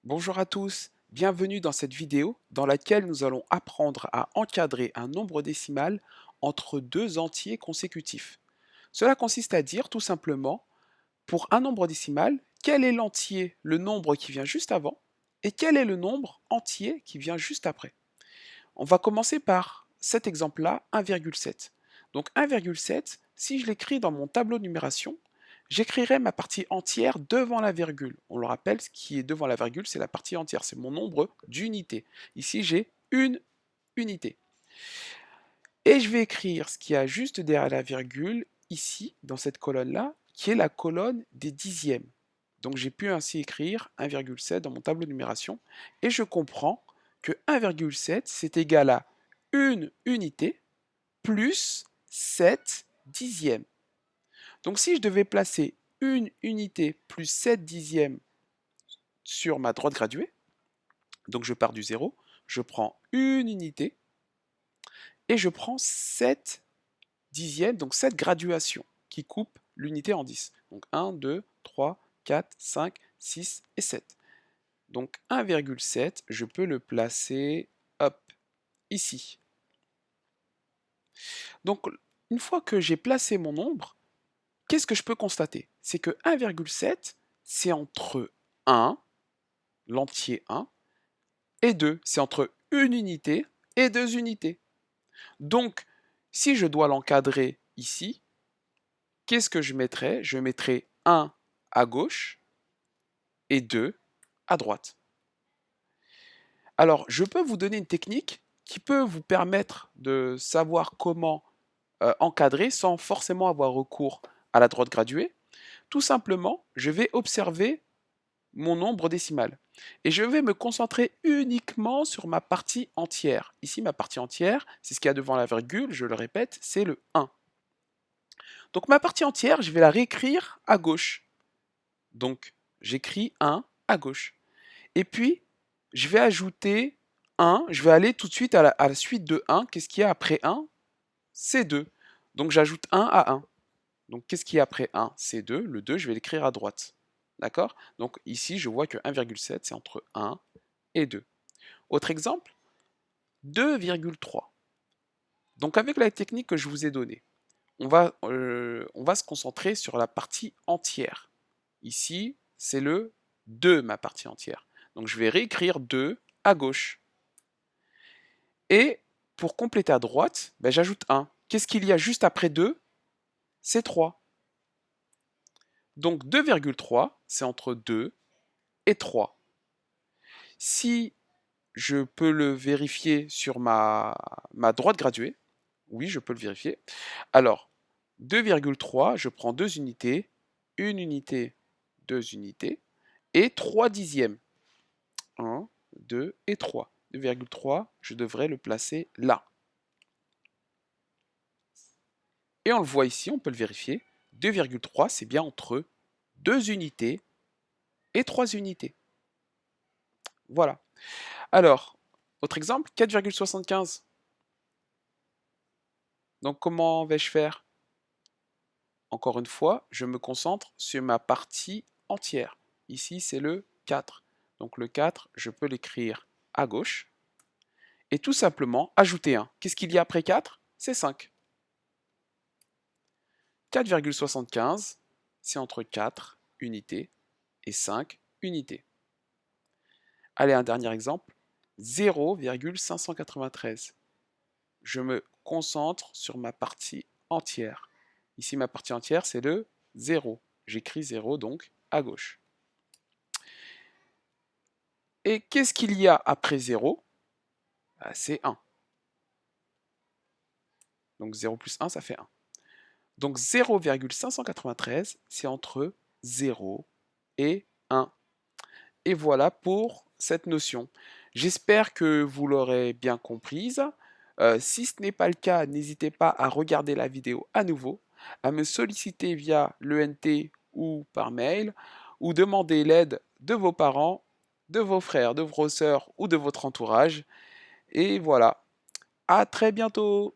Bonjour à tous, bienvenue dans cette vidéo dans laquelle nous allons apprendre à encadrer un nombre décimal entre deux entiers consécutifs. Cela consiste à dire tout simplement, pour un nombre décimal, quel est l'entier, le nombre qui vient juste avant, et quel est le nombre entier qui vient juste après. On va commencer par cet exemple-là, 1,7. Donc 1,7, si je l'écris dans mon tableau de numération, j'écrirai ma partie entière devant la virgule. On le rappelle, ce qui est devant la virgule, c'est la partie entière, c'est mon nombre d'unités. Ici, j'ai une unité. Et je vais écrire ce qu'il y a juste derrière la virgule, ici, dans cette colonne-là, qui est la colonne des dixièmes. Donc j'ai pu ainsi écrire 1,7 dans mon tableau de numération, et je comprends que 1,7 c'est égal à une unité plus 7 dixièmes. Donc si je devais placer une unité plus 7 dixièmes sur ma droite graduée, donc je pars du 0, je prends une unité et je prends 7 dixièmes, donc 7 graduations qui coupent l'unité en 10. Donc 1, 2, 3, 4, 5, 6 et 7. Donc 1,7, je peux le placer, hop, ici. Donc une fois que j'ai placé mon nombre, qu'est-ce que je peux constater? C'est que 1,7, c'est entre 1, l'entier 1, et 2, c'est entre une unité et deux unités. Donc, si je dois l'encadrer ici, qu'est-ce que je mettrai? Je mettrai 1 à gauche et 2 à droite. Alors, je peux vous donner une technique qui peut vous permettre de savoir comment encadrer sans forcément avoir recours à la droite graduée. Tout simplement, je vais observer mon nombre décimal. Et je vais me concentrer uniquement sur ma partie entière. Ici, ma partie entière, c'est ce qu'il y a devant la virgule, je le répète, c'est le 1. Donc ma partie entière, je vais la réécrire à gauche. Donc j'écris 1 à gauche. Et puis, je vais ajouter 1, je vais aller tout de suite à la suite de 1. Qu'est-ce qu'il y a après 1? C'est 2. Donc j'ajoute 1 à 1. Donc qu'est-ce qu'il y a après 1? C'est 2. Le 2, je vais l'écrire à droite. D'accord? Donc ici, je vois que 1,7, c'est entre 1 et 2. Autre exemple, 2,3. Donc avec la technique que je vous ai donnée, on va se concentrer sur la partie entière. Ici, c'est le 2, ma partie entière. Donc je vais réécrire 2 à gauche. Et pour compléter à droite, ben, j'ajoute 1. Qu'est-ce qu'il y a juste après 2? C'est 3. Donc 2,3, c'est entre 2 et 3. Si je peux le vérifier sur ma droite graduée, oui, je peux le vérifier. Alors, 2,3, je prends 2 unités, 1 unité, 2 unités, et 3 dixièmes. 1, 2 et 3. 2,3, je devrais le placer là. Et on le voit ici, on peut le vérifier. 2,3, c'est bien entre 2 unités et 3 unités. Voilà. Alors, autre exemple, 4,75. Donc comment vais-je faire? Encore une fois, je me concentre sur ma partie entière. Ici, c'est le 4. Donc le 4, je peux l'écrire à gauche. Et tout simplement, ajouter 1. Qu'est-ce qu'il y a après 4? C'est 5. 4,75, c'est entre 4 unités et 5 unités. Allez, un dernier exemple. 0,593. Je me concentre sur ma partie entière. Ici, ma partie entière, c'est le 0. J'écris 0 donc à gauche. Et qu'est-ce qu'il y a après 0? C'est 1. Donc 0 plus 1, ça fait 1. Donc 0,593, c'est entre 0 et 1. Et voilà pour cette notion. J'espère que vous l'aurez bien comprise. Si ce n'est pas le cas, n'hésitez pas à regarder la vidéo à nouveau, à me solliciter via l'ENT ou par mail, ou demander l'aide de vos parents, de vos frères, de vos sœurs ou de votre entourage. Et voilà, à très bientôt!